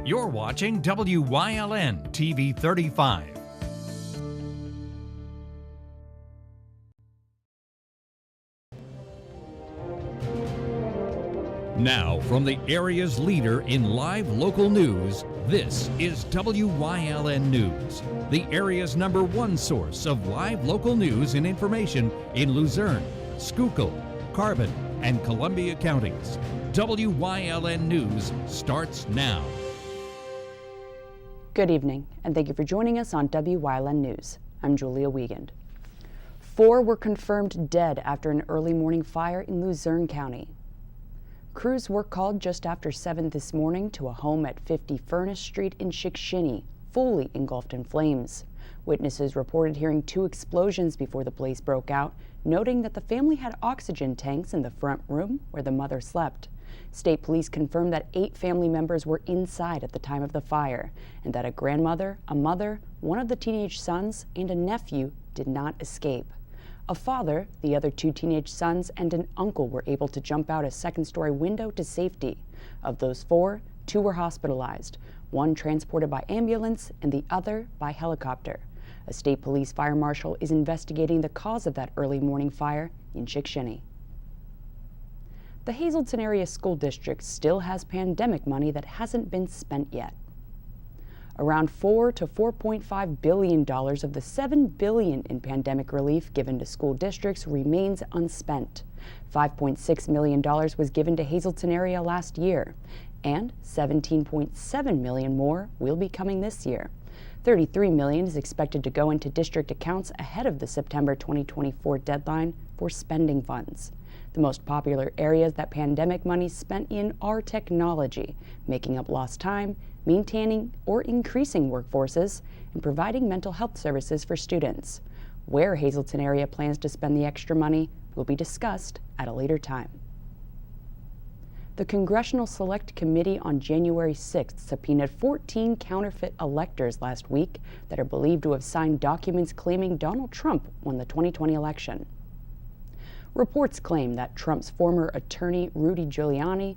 You're watching WYLN TV 35. Now, from the area's leader in live local news, this is WYLN News, the area's #1 source of live local news and information in Luzerne, Schuylkill, Carbon, and Columbia counties. WYLN News starts now. Good evening, and thank you for joining us on WYLN News. I'm Julia Wiegand. 4 were confirmed dead after an early morning fire in Luzerne County. Crews were called just after 7 this morning to a home at 50 Furnace Street in Chickasha, fully engulfed in flames. Witnesses reported hearing 2 explosions before the blaze broke out, noting that the family had oxygen tanks in the front room where the mother slept. State police confirmed that 8 family members were inside at the time of the fire, and that a grandmother, a mother, one of the teenage sons, and a nephew did not escape. A father, the other 2 teenage sons, and an uncle were able to jump out a second-story window to safety. Of those 4, 2 were hospitalized, 1 transported by ambulance and the other by helicopter. A state police fire marshal is investigating the cause of that early morning fire in Chickasha. The Hazleton area school district still has pandemic money that hasn't been spent yet. Around $4 to $4.5 billion of the $7 billion in pandemic relief given to school districts remains unspent. $5.6 million was given to Hazleton area last year, and $17.7 million more will be coming this year. $33 million is expected to go into district accounts ahead of the September 2024 deadline for spending funds. The most popular areas that pandemic money is spent in are technology, making up lost time, maintaining or increasing workforces, and providing mental health services for students. Where Hazleton area plans to spend the extra money will be discussed at a later time. The Congressional Select Committee on January 6th subpoenaed 14 counterfeit electors last week that are believed to have signed documents claiming Donald Trump won the 2020 election. Reports claim that Trump's former attorney Rudy Giuliani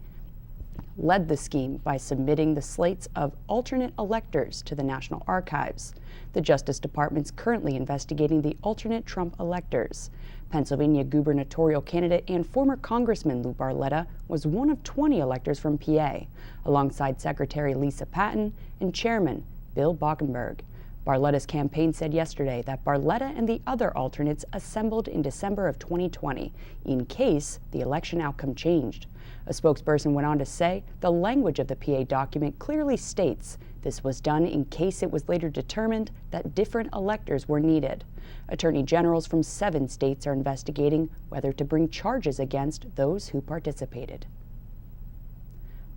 led the scheme by submitting the slates of alternate electors to the National Archives. The Justice Department's currently investigating the alternate Trump electors. Pennsylvania gubernatorial candidate and former Congressman Lou Barletta was one of 20 electors from PA, alongside Secretary Lisa Patton and Chairman Bill Bockenberg. Barletta's campaign said yesterday that Barletta and the other alternates assembled in December of 2020 in case the election outcome changed. A spokesperson went on to say the language of the PA document clearly states this was done in case it was later determined that different electors were needed. Attorney generals from 7 states are investigating whether to bring charges against those who participated.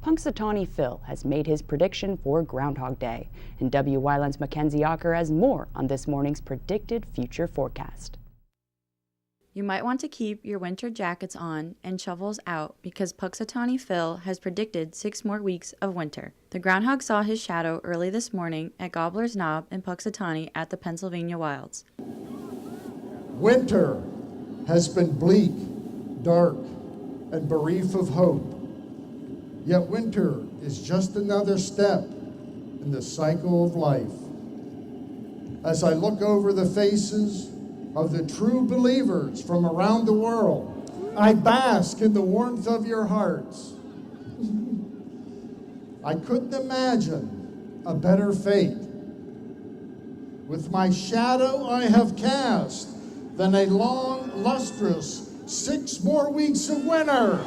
Punxsutawney Phil has made his prediction for Groundhog Day, and WYLN's Mackenzie Ocker has more on this morning's predicted future forecast. You might want to keep your winter jackets on and shovels out because Punxsutawney Phil has predicted 6 more weeks of winter. The groundhog saw his shadow early this morning at Gobbler's Knob in Punxsutawney at the Pennsylvania Wilds. Winter has been bleak, dark, and bereft of hope. Yet winter is just another step in the cycle of life. As I look over the faces of the true believers from around the world, I bask in the warmth of your hearts. I couldn't imagine a better fate. With my shadow I have cast than a long, lustrous 6 more weeks of winter.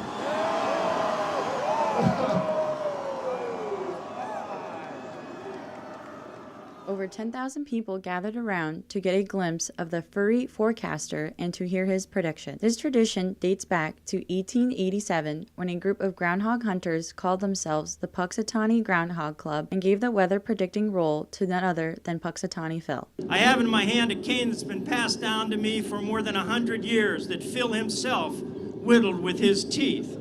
Over 10,000 people gathered around to get a glimpse of the furry forecaster and to hear his prediction. This tradition dates back to 1887 when a group of groundhog hunters called themselves the Punxsutawney Groundhog Club and gave the weather predicting role to none other than Punxsutawney Phil. I have in my hand a cane that's been passed down to me for more than 100 years that Phil himself whittled with his teeth.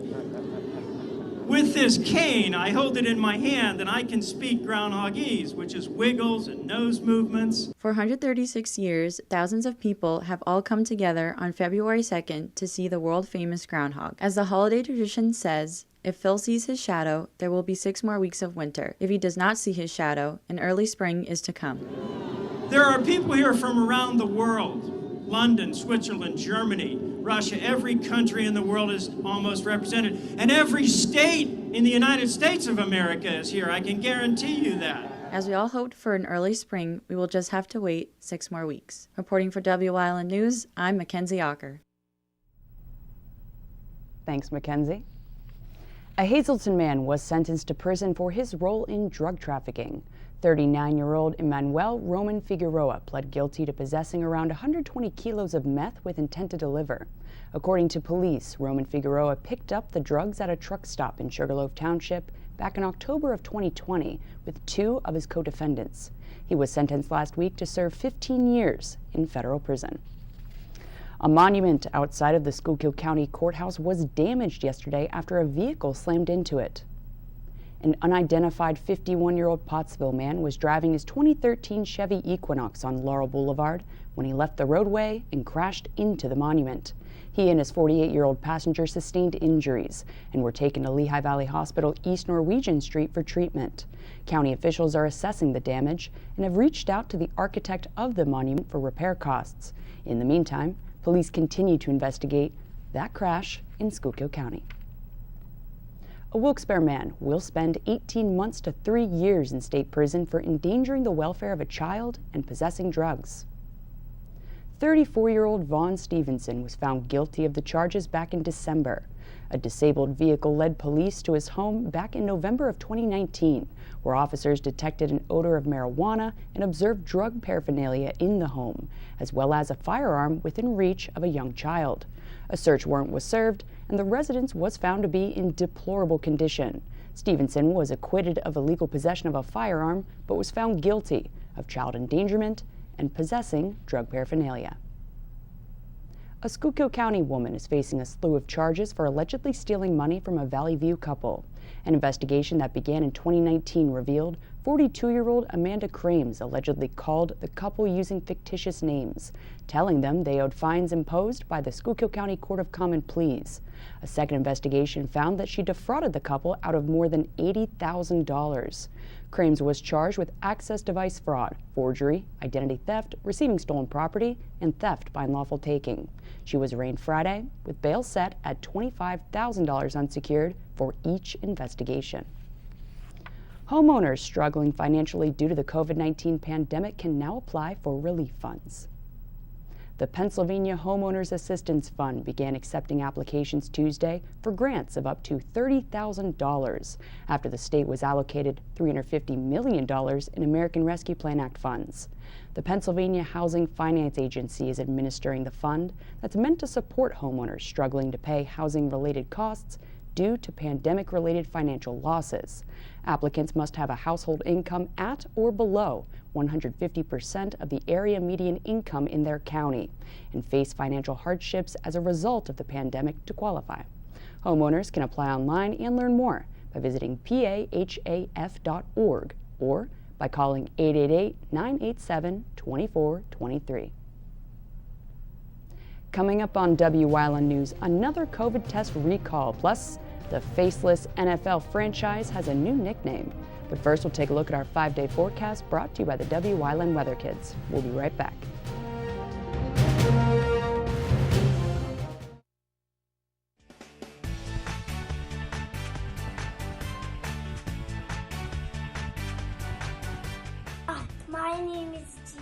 With this cane, I hold it in my hand and I can speak groundhogese, which is wiggles and nose movements. For 136 years, thousands of people have all come together on February 2nd to see the world-famous groundhog. As the holiday tradition says, If Phil sees his shadow, there will be 6 more weeks of winter. If he does not see his shadow, an early spring is to come. There are people here from around the world. London, Switzerland, Germany, Russia, every country in the world is almost represented. And every state in the United States of America is here. I can guarantee you that. As we all hoped for an early spring, we will just have to wait 6 more weeks. Reporting for Wyln News, I'm Mackenzie Ocker. Thanks, Mackenzie. A Hazleton man was sentenced to prison for his role in drug trafficking. 39-year-old Emmanuel Roman Figueroa pled guilty to possessing around 120 kilos of meth with intent to deliver. According to police, Roman Figueroa picked up the drugs at a truck stop in Sugarloaf Township back in October of 2020 with 2 of his co-defendants. He was sentenced last week to serve 15 years in federal prison. A monument outside of the Schuylkill County Courthouse was damaged yesterday after a vehicle slammed into it. An unidentified 51-year-old Pottsville man was driving his 2013 Chevy Equinox on Laurel Boulevard when he left the roadway and crashed into the monument. He and his 48-year-old passenger sustained injuries and were taken to Lehigh Valley Hospital East Norwegian Street for treatment. County officials are assessing the damage and have reached out to the architect of the monument for repair costs. In the meantime, police continue to investigate that crash in Schuylkill County. A Wilkes-Barre man will spend 18 months to 3 years in state prison for endangering the welfare of a child and possessing drugs. 34-year-old Vaughn Stevenson was found guilty of the charges back in December. A disabled vehicle led police to his home back in November of 2019, where officers detected an odor of marijuana and observed drug paraphernalia in the home, as well as a firearm within reach of a young child. A search warrant was served, and the residence was found to be in deplorable condition. Stevenson was acquitted of illegal possession of a firearm, but was found guilty of child endangerment and possessing drug paraphernalia. A Schuylkill County woman is facing a slew of charges for allegedly stealing money from a Valley View couple. An investigation that began in 2019 revealed 42-year-old Amanda Crames allegedly called the couple using fictitious names, telling them they owed fines imposed by the Schuylkill County Court of Common Pleas. A second investigation found that she defrauded the couple out of more than $80,000. Crames was charged with access device fraud, forgery, identity theft, receiving stolen property, and theft by unlawful taking. She was arraigned Friday, with bail set at $25,000 unsecured for each investigation. Homeowners struggling financially due to the COVID-19 pandemic can now apply for relief funds. The Pennsylvania Homeowners Assistance Fund began accepting applications Tuesday for grants of up to $30,000 after the state was allocated $350 million in American Rescue Plan Act funds. The Pennsylvania Housing Finance Agency is administering the fund that's meant to support homeowners struggling to pay housing-related costs due to pandemic-related financial losses. Applicants must have a household income at or below 150% of the area median income in their county and face financial hardships as a result of the pandemic to qualify. Homeowners can apply online and learn more by visiting pahaf.org or by calling 888-987-2423. Coming up on Wyln News, another COVID test recall, plus the faceless NFL franchise has a new nickname. But first, we'll take a look at our 5-day forecast brought to you by the Wyln Weather Kids. We'll be right back. My name is Gia,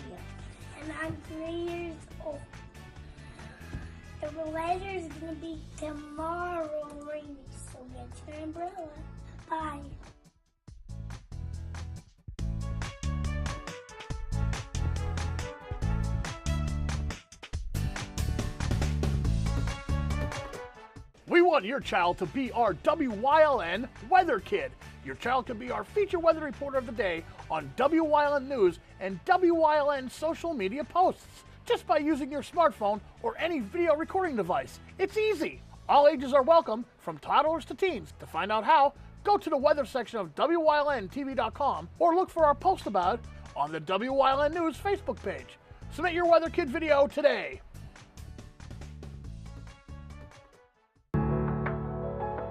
and I'm 3 years old. The weather is going to be tomorrow rainy, so get your umbrella. Bye. We want your child to be our WYLN Weather Kid. Your child can be our feature weather reporter of the day on Wyln News and Wyln social media posts just by using your smartphone or any video recording device. It's easy. All ages are welcome, from toddlers to teens. To find out how, go to the weather section of WYLNTV.com or look for our post about it on the Wyln News Facebook page. Submit your Weather Kid video today.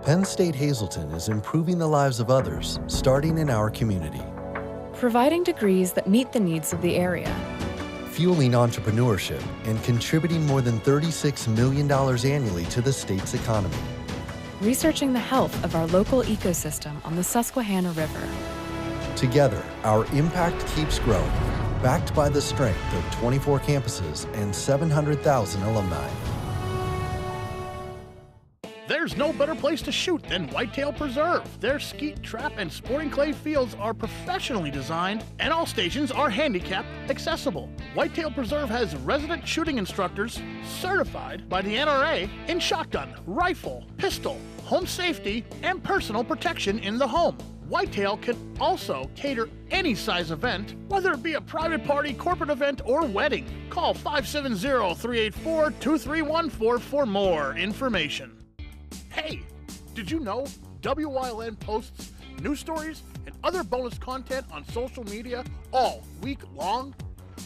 Penn State Hazleton is improving the lives of others, starting in our community. Providing degrees that meet the needs of the area. Fueling entrepreneurship and contributing more than $36 million annually to the state's economy. Researching the health of our local ecosystem on the Susquehanna River. Together, our impact keeps growing, backed by the strength of 24 campuses and 700,000 alumni. There's no better place to shoot than Whitetail Preserve. Their skeet, trap, and sporting clay fields are professionally designed, and all stations are handicap accessible. Whitetail Preserve has resident shooting instructors certified by the NRA in shotgun, rifle, pistol, home safety, and personal protection in the home. Whitetail can also cater any size event, whether it be a private party, corporate event, or wedding. Call 570-384-2314 for more information. Hey, did you know WYLN posts news stories and other bonus content on social media all week long?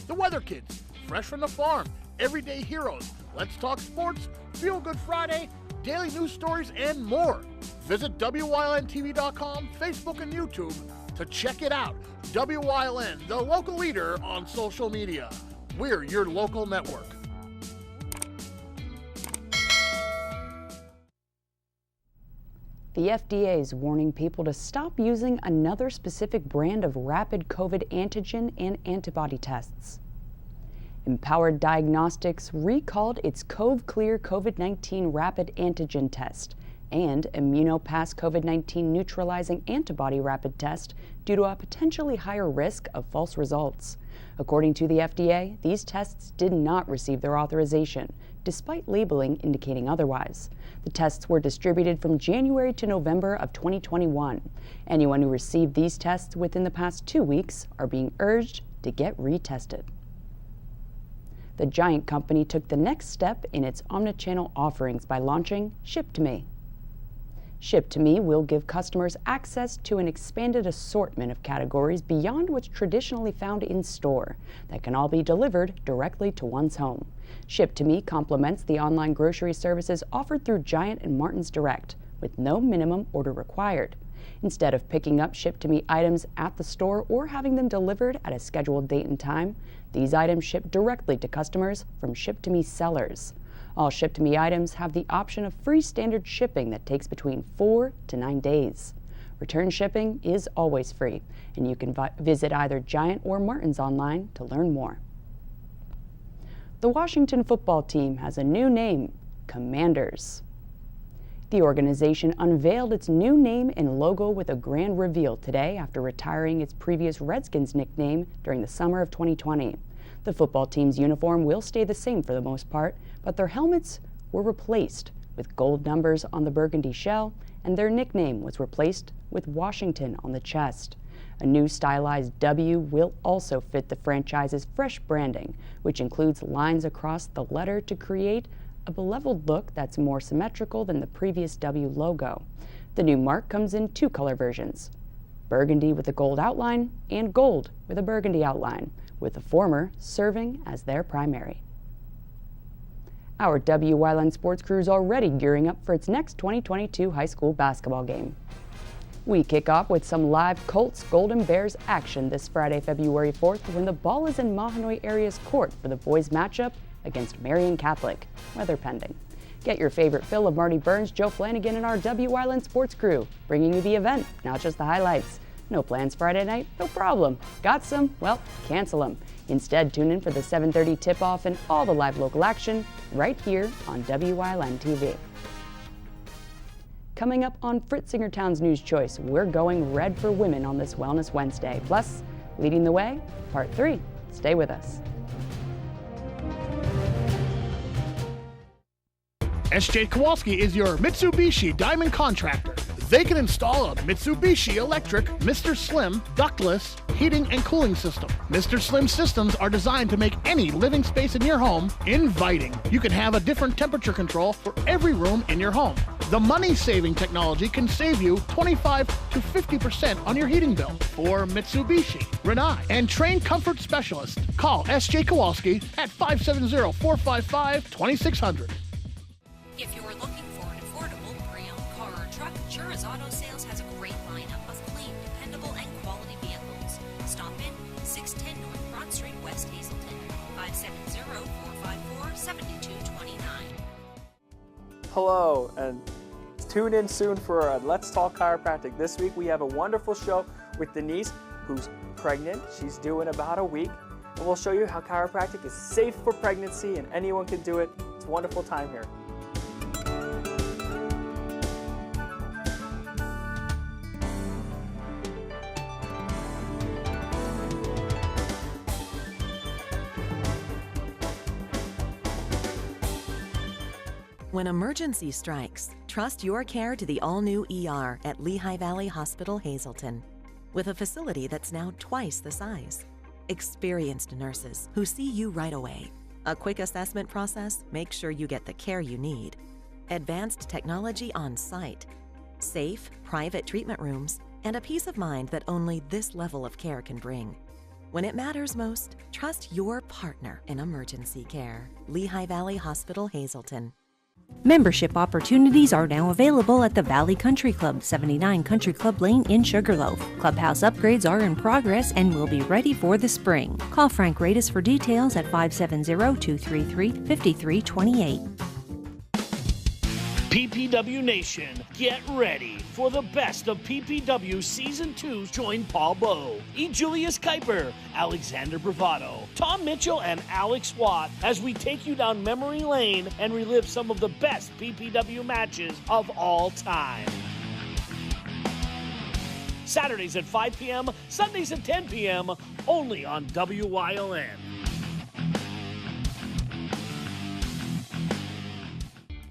The Weather Kids, Fresh from the Farm, Everyday Heroes, Let's Talk Sports, Feel Good Friday, daily news stories, and more. Visit WYLNTV.com, Facebook, and YouTube to check it out. WYLN, the local leader on social media. We're your local network. The FDA is warning people to stop using another specific brand of rapid COVID antigen and antibody tests. Empowered Diagnostics recalled its CoveClear COVID-19 rapid antigen test and ImmunoPass COVID-19 neutralizing antibody rapid test due to a potentially higher risk of false results. According to the FDA, these tests did not receive their authorization, despite labeling indicating otherwise. The tests were distributed from January to November of 2021. Anyone who received these tests within the past 2 weeks are being urged to get retested. The Giant company took the next step in its omnichannel offerings by launching Ship to Me. Ship to Me will give customers access to an expanded assortment of categories beyond what's traditionally found in store that can all be delivered directly to one's home. Ship to Me complements the online grocery services offered through Giant and Martin's Direct, with no minimum order required. Instead of picking up Ship to Me items at the store or having them delivered at a scheduled date and time, these items ship directly to customers from Ship to Me sellers. All Ship to Me items have the option of free standard shipping that takes between 4 to 9 days. Return shipping is always free, and you can visit either Giant or Martin's online to learn more. The Washington football team has a new name, Commanders. The organization unveiled its new name and logo with a grand reveal today after retiring its previous Redskins nickname during the summer of 2020. The football team's uniform will stay the same for the most part, but their helmets were replaced with gold numbers on the burgundy shell, and their nickname was replaced with Washington on the chest. A new stylized W will also fit the franchise's fresh branding, which includes lines across the letter to create a beveled look that's more symmetrical than the previous W logo. The new mark comes in 2 color versions, burgundy with a gold outline and gold with a burgundy outline, with the former serving as their primary. Our WYLN sports crew is already gearing up for its next 2022 high school basketball game. We kick off with some live Colts Golden Bears action this Friday, February 4th, when the ball is in Mahanoy area's court for the boys matchup against Marion Catholic, weather pending. Get your favorite fill of Marty Burns, Joe Flanagan, and our WYLN sports crew, bringing you the event, not just the highlights. No plans Friday night? No problem. Got some? Well, cancel them. Instead, tune in for the 7:30 tip-off and all the live local action right here on WYLN TV. Coming up on Fritzingertown's News Choice, we're going red for women on this Wellness Wednesday. Plus, leading the way, part 3. Stay with us. SJ Kowalski is your Mitsubishi Diamond Contractor. They can install a Mitsubishi electric Mr. Slim ductless heating and cooling system. Mr. Slim systems are designed to make any living space in your home inviting. You can have a different temperature control for every room in your home. The money-saving technology can save you 25 to 50% on your heating bill. For Mitsubishi, Renai, and trained comfort specialists, call SJ Kowalski at 570-455-2600. If you're looking for an affordable pre-owned car or truck, Hello, and tune in soon for Let's Talk Chiropractic. This week we have a wonderful show with Denise, who's pregnant. She's due in about a week, and we'll show you how chiropractic is safe for pregnancy and anyone can do it. It's a wonderful time here. When emergency strikes, trust your care to the all-new ER at Lehigh Valley Hospital, Hazleton. With a facility that's now twice the size. Experienced nurses who see you right away. A quick assessment process makes sure you get the care you need. Advanced technology on site. Safe, private treatment rooms, and a peace of mind that only this level of care can bring. When it matters most, trust your partner in emergency care. Lehigh Valley Hospital, Hazleton. Membership opportunities are now available at the Valley Country Club, 79 Country Club Lane in Sugarloaf. Clubhouse upgrades are in progress and will be ready for the spring. Call Frank Radis for details at 570-233-5328. PPW Nation, get ready for the best of PPW Season 2. Join Paul Bowe, E. Julius Kuiper, Alexander Bravado, Tom Mitchell, and Alex Watt as we take you down memory lane and relive some of the best PPW matches of all time. Saturdays at 5 p.m., Sundays at 10 p.m., only on WYLN.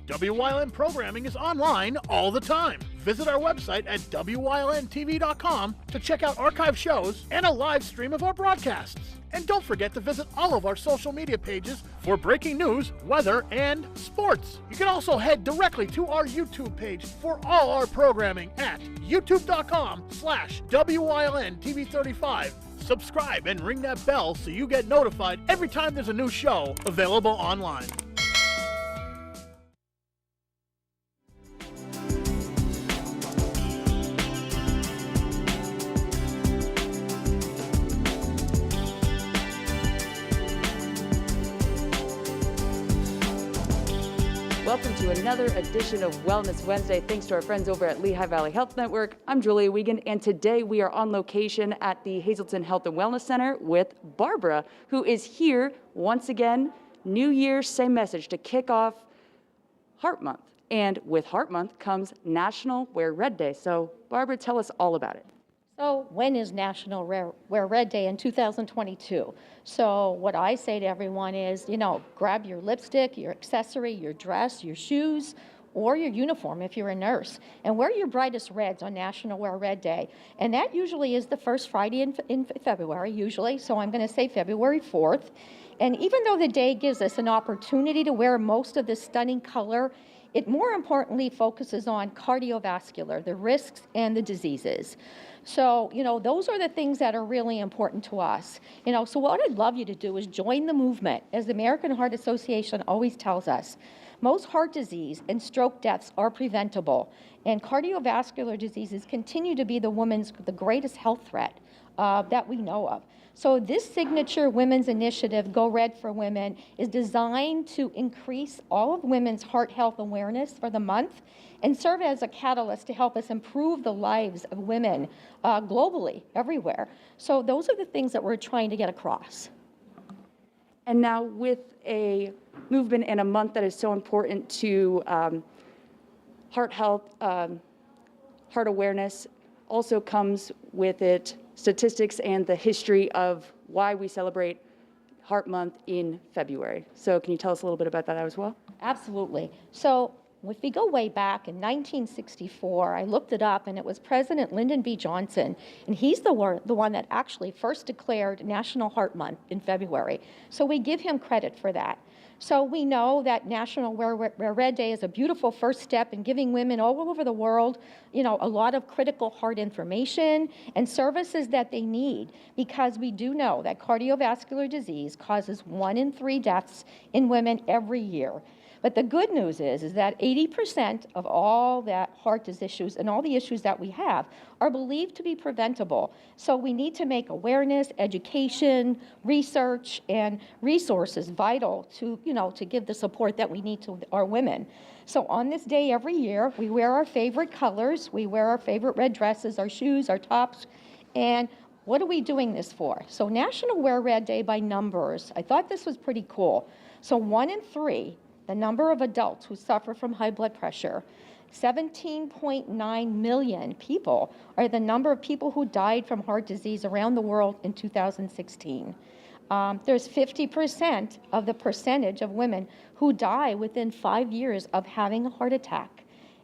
WYLN programming is online all the time. Visit our website at WYLNTV.com to check out archive shows and a live stream of our broadcasts. And don't forget to visit all of our social media pages for breaking news, weather, and sports. You can also head directly to our YouTube page for all our programming at youtube.com/WYLNTV35. Subscribe and ring that bell so you get notified every time there's a new show available online. Welcome to another edition of Wellness Wednesday. Thanks to our friends over at Lehigh Valley Health Network. I'm Julia Wiegand, and today we are on location at the Hazleton Health and Wellness Center with Barbara, who is here once again. New Year, same message, to kick off Heart Month. And with Heart Month comes National Wear Red Day. So, Barbara, tell us all about it. So when is National Wear Red Day in 2022? So what I say to everyone is, grab your lipstick, your accessory, your dress, your shoes, or your uniform if you're a nurse, and wear your brightest reds on National Wear Red Day. And that usually is the first Friday in February, usually, so I'm going to say February 4th. And even though the day gives us an opportunity to wear most of this stunning color, it more importantly focuses on cardiovascular, the risks and the diseases. So, those are the things that are really important to us. So what I'd love you to do is join the movement. As the American Heart Association always tells us, most heart disease and stroke deaths are preventable, and cardiovascular diseases continue to be the greatest health threat that we know of. So this signature women's initiative, Go Red for Women, is designed to increase all of women's heart health awareness for the month and serve as a catalyst to help us improve the lives of women globally, everywhere. So those are the things that we're trying to get across. And now with a movement and a month that is so important to heart health, heart awareness, also comes with it statistics and the history of why we celebrate Heart Month in February. So can you tell us a little bit about that as well? Absolutely. So if we go way back in 1964, I looked it up, and it was President Lyndon B. Johnson, and he's the one that actually first declared National Heart Month in February. So we give him credit for that. So we know that National Wear Red Day is a beautiful first step in giving women all over the world, a lot of critical heart information and services that they need, because we do know that cardiovascular disease causes 1 in 3 deaths in women every year. But the good news is that 80% of all that heart disease issues and all the issues that we have are believed to be preventable. So we need to make awareness, education, research, and resources vital to, to give the support that we need to our women. So on this day every year, we wear our favorite colors, we wear our favorite red dresses, our shoes, our tops, and what are we doing this for? So National Wear Red Day by numbers. I thought this was pretty cool. So 1 in 3, the number of adults who suffer from high blood pressure, 17.9 million people are the number of people who died from heart disease around the world in 2016. There's 50% of the percentage of women who die within 5 years of having a heart attack.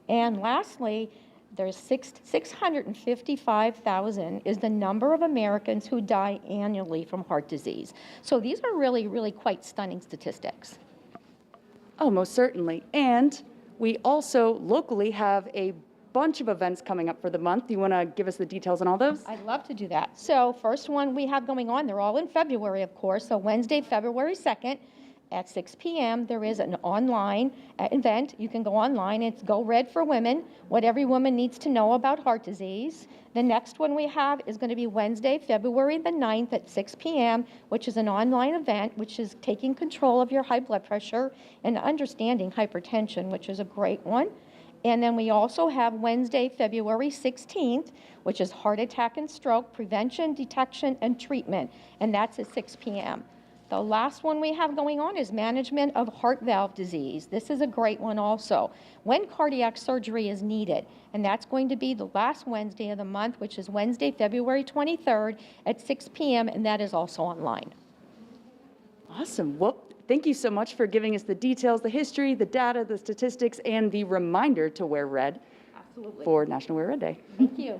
And lastly, there's 655,000 is the number of Americans who die annually from heart disease. So these are really, really quite stunning statistics. Oh, most certainly. And we also locally have a bunch of events coming up for the month. Do you want to give us the details on all those? I'd love to do that. So first one we have going on, they're all in February, of course. So Wednesday, February 2nd at 6 p.m. there is an online event. You can go online. It's Go Red for Women, what every woman needs to know about heart disease. The next one we have is going to be Wednesday, February the 9th at 6 p.m., which is an online event, which is taking control of your high blood pressure and understanding hypertension, which is a great one. And then we also have Wednesday, February 16th, which is heart attack and stroke prevention, detection, and treatment, and that's at 6 p.m. The last one we have going on is management of heart valve disease. This is a great one also, when cardiac surgery is needed. And that's going to be the last Wednesday of the month, which is Wednesday, February 23rd at 6 p.m., and that is also online. Awesome. Well, thank you so much for giving us the details, the history, the data, the statistics, and the reminder to wear red. Absolutely. For National Wear Red Day. Thank you.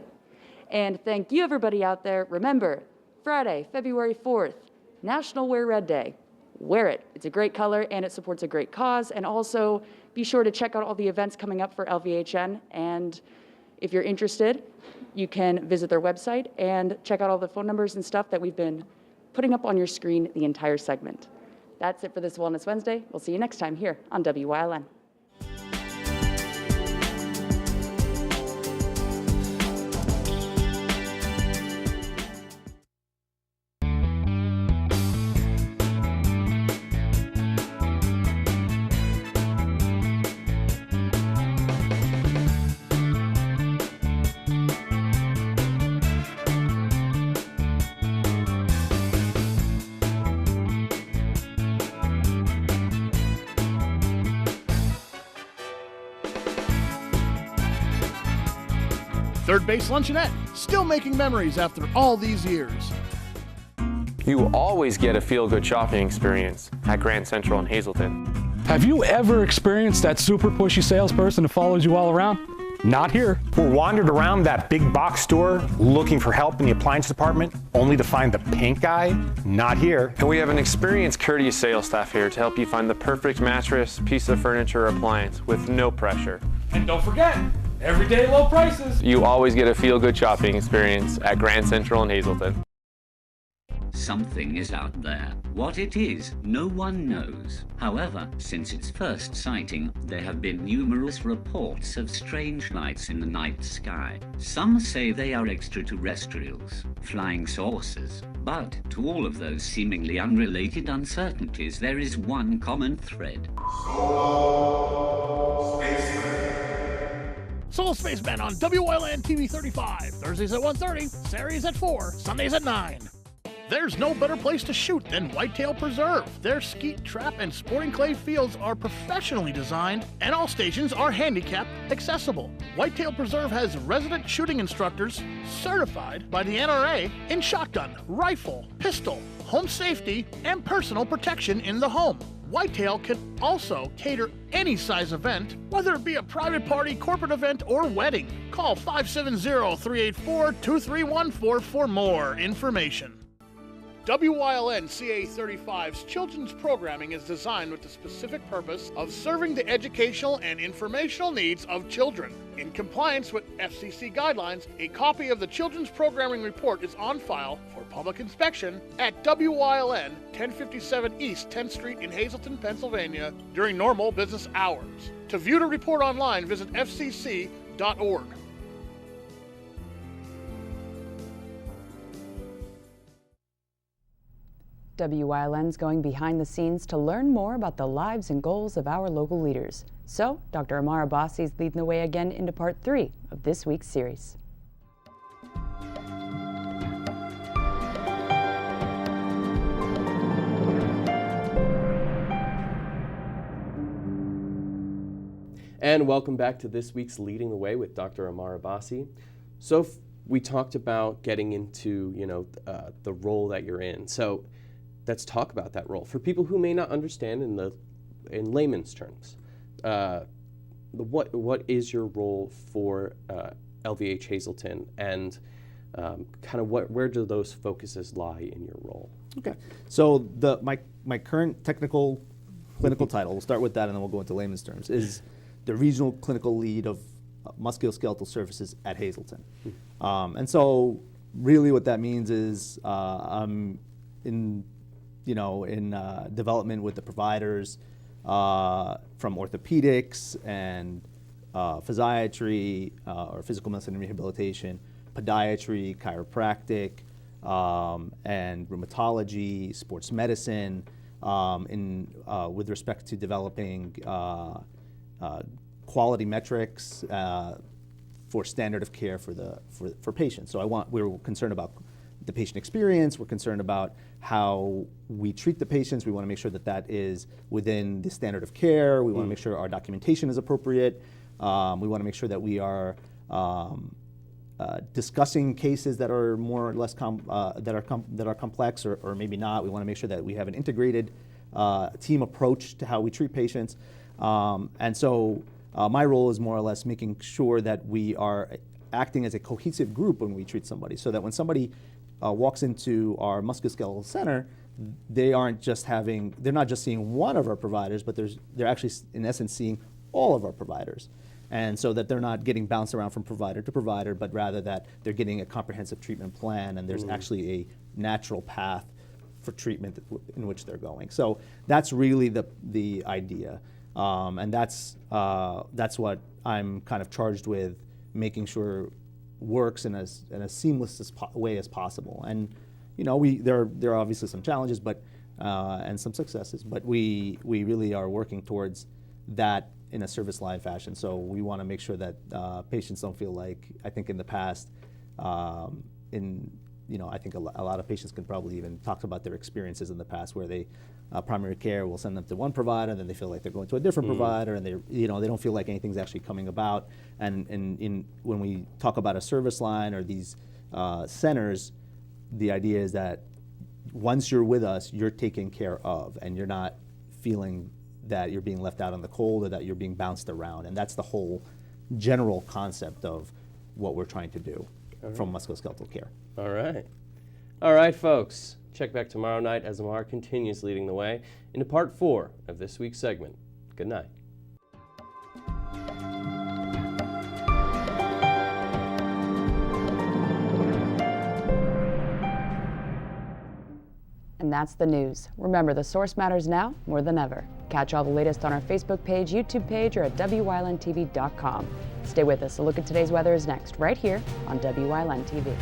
And thank you, everybody out there. Remember, Friday, February 4th, National Wear Red Day. Wear it. It's a great color and it supports a great cause. And also be sure to check out all the events coming up for LVHN. And if you're interested, you can visit their website and check out all the phone numbers and stuff that we've been putting up on your screen the entire segment. That's it for this Wellness Wednesday. We'll see you next time here on WYLN. Third Base Luncheonette, still making memories after all these years. You always get a feel-good shopping experience at Grand Central in Hazleton. Have you ever experienced that super pushy salesperson who follows you all around? Not here. Or wandered around that big box store looking for help in the appliance department, only to find the pink guy? Not here. And we have an experienced, courteous sales staff here to help you find the perfect mattress, piece of furniture, or appliance with no pressure. And don't forget, everyday low prices. You always get a feel-good shopping experience at Grand Central in Hazleton. Something is out there. What it is, no one knows. However, since its first sighting, there have been numerous reports of strange lights in the night sky. Some say they are extraterrestrials, flying saucers. But to all of those seemingly unrelated uncertainties, there is one common thread. Solo Spaceman on WYLN TV 35. Thursdays at 1:30, Saturdays at 4, Sundays at 9. There's no better place to shoot than Whitetail Preserve. Their skeet, trap, and sporting clay fields are professionally designed, and all stations are handicap accessible. Whitetail Preserve has resident shooting instructors certified by the NRA in shotgun, rifle, pistol, home safety, and personal protection in the home. Whitetail can also cater any size event, whether it be a private party, corporate event, or wedding. Call 570-384-2314 for more information. WYLN CA35's children's programming is designed with the specific purpose of serving the educational and informational needs of children. In compliance with FCC guidelines, a copy of the children's programming report is on file for public inspection at WYLN 1057 East 10th Street in Hazleton, Pennsylvania during normal business hours. To view the report online, visit fcc.org. WYLN's going behind the scenes to learn more about the lives and goals of our local leaders. So, Dr. Amar Abbasi is leading the way again into part 3 of this week's series. And welcome back to this week's Leading the Way with Dr. Amar Abbasi. So we talked about getting into, the role that you're in. So let's talk about that role. For people who may not understand in layman's terms, what is your role for LVH Hazleton, and kind of where do those focuses lie in your role? Okay, so my current technical clinical title, we'll start with that and then we'll go into layman's terms, is the Regional Clinical Lead of Musculoskeletal Services at Hazleton. And so really what that means is I'm in development with the providers from orthopedics and physiatry or physical medicine and rehabilitation, podiatry, chiropractic, and rheumatology, sports medicine, with respect to developing quality metrics for standard of care for patients. So we're concerned about the patient experience. We're concerned about how we treat the patients. We want to make sure that is within the standard of care. We want to make sure our documentation is appropriate. We want to make sure that we are discussing cases that are more or less that are complex or maybe not. We want to make sure that we have an integrated team approach to how we treat patients. And so my role is more or less making sure that we are acting as a cohesive group when we treat somebody, so that when somebody walks into our musculoskeletal center, they're not just seeing one of our providers, but they're actually in essence seeing all of our providers. And so that they're not getting bounced around from provider to provider, but rather that they're getting a comprehensive treatment plan, and there's actually a natural path for treatment in which they're going. So that's really the idea. And that's what I'm kind of charged with, making sure works in as seamless way as possible. And there are obviously some challenges, but and some successes, but we really are working towards that in a service line fashion. So we want to make sure that patients don't feel like, I think in the past, I think a lot of patients can probably even talk about their experiences in the past where they primary care will send them to one provider, and then they feel like they're going to a different provider, and they don't feel like anything's actually coming about. And when we talk about a service line or these centers, the idea is that once you're with us, you're taken care of, and you're not feeling that you're being left out in the cold or that you're being bounced around. And that's the whole general concept of what we're trying to do from musculoskeletal care. All right, folks. Check back tomorrow night as Amar continues leading the way into part 4 of this week's segment. Good night. And that's the news. Remember, the source matters now more than ever. Catch all the latest on our Facebook page, YouTube page, or at WYLNTV.com. Stay with us. A look at today's weather is next, right here on WYLN TV.